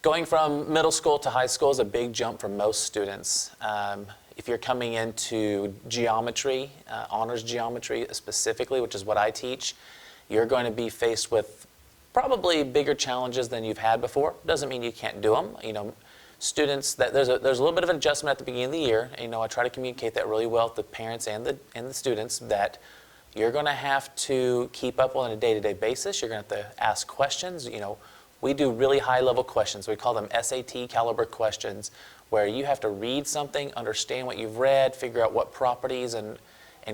Going from middle school to high school is a big jump for most students. If you're coming into geometry, honors geometry specifically, which is what I teach, you're going to be faced with probably bigger challenges than you've had before. Doesn't mean you can't do them. You know, students, there's a little bit of an adjustment at the beginning of the year. You know, I try to communicate that really well with the parents and the students, that you're going to have to keep up on a day-to-day basis. You're going to have to ask questions. You know, we do really high-level questions. We call them SAT caliber questions, where you have to read something, understand what you've read, figure out what properties, and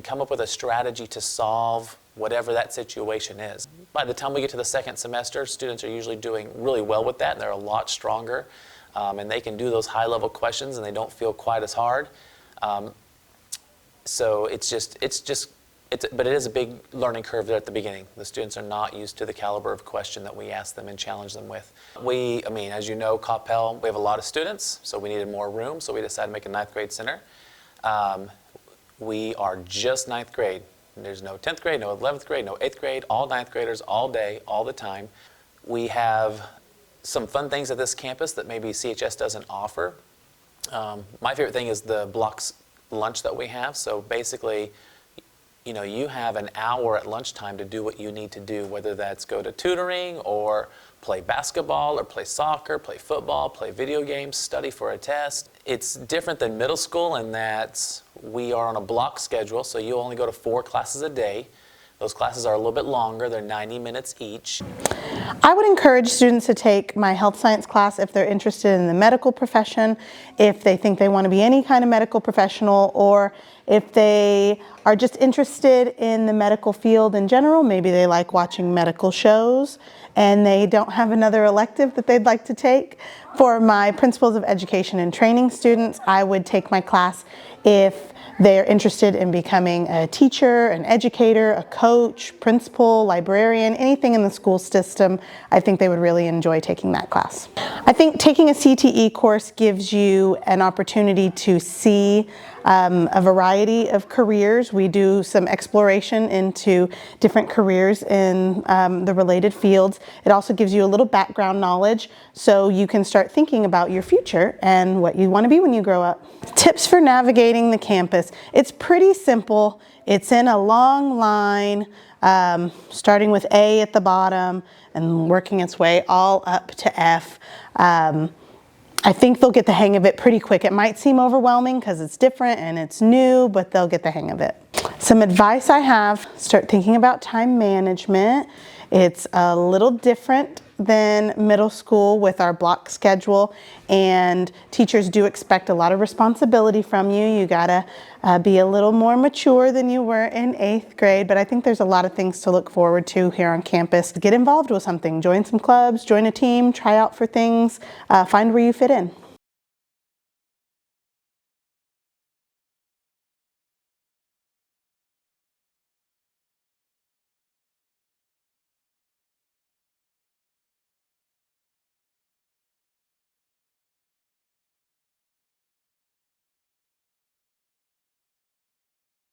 come up with a strategy to solve whatever that situation is. By the time we get to the second semester, students are usually doing really well with that, and they're a lot stronger, and they can do those high-level questions, and they don't feel quite as hard. So but it is a big learning curve there at the beginning. The students are not used to the caliber of question that we ask them and challenge them with. I mean, as you know, Coppell, we have a lot of students, so we needed more room, so we decided to make a 9th grade center. We are just 9th grade. There's no 10th grade, no 11th grade, no 8th grade, all 9th graders, all day, all the time. We have some fun things at this campus that maybe CHS doesn't offer. My favorite thing is the blocks lunch that we have. So basically, you know, you have an hour at lunchtime to do what you need to do, whether that's go to tutoring or play basketball or play soccer, play football, play video games, study for a test. It's different than middle school in that we are on a block schedule, so you only go to 4 classes a day. Those classes are a little bit longer. They're 90 minutes each. I would encourage students to take my health science class if they're interested in the medical profession, if they think they want to be any kind of medical professional, or if they are just interested in the medical field in general. Maybe they like watching medical shows and they don't have another elective that they'd like to take. For my Principles of Education and Training students, I would take my class if they're interested in becoming a teacher, an educator, a coach, principal, librarian, anything in the school system. I think they would really enjoy taking that class. I think taking a CTE course gives you an opportunity to see a variety of careers. We do some exploration into different careers in the related fields. It also gives you a little background knowledge so you can start thinking about your future and what you want to be when you grow up. Tips for navigating the campus. It's pretty simple. It's in a long line, starting with A at the bottom and working its way all up to F. I think they'll get the hang of it pretty quick. It might seem overwhelming because it's different and it's new, but they'll get the hang of it. Some advice I have: start thinking about time management. It's a little different than middle school with our block schedule, and teachers do expect a lot of responsibility from you. You gotta be a little more mature than you were in 8th grade, but I think there's a lot of things to look forward to here on campus. Get involved with something, join some clubs, join a team, try out for things, find where you fit in.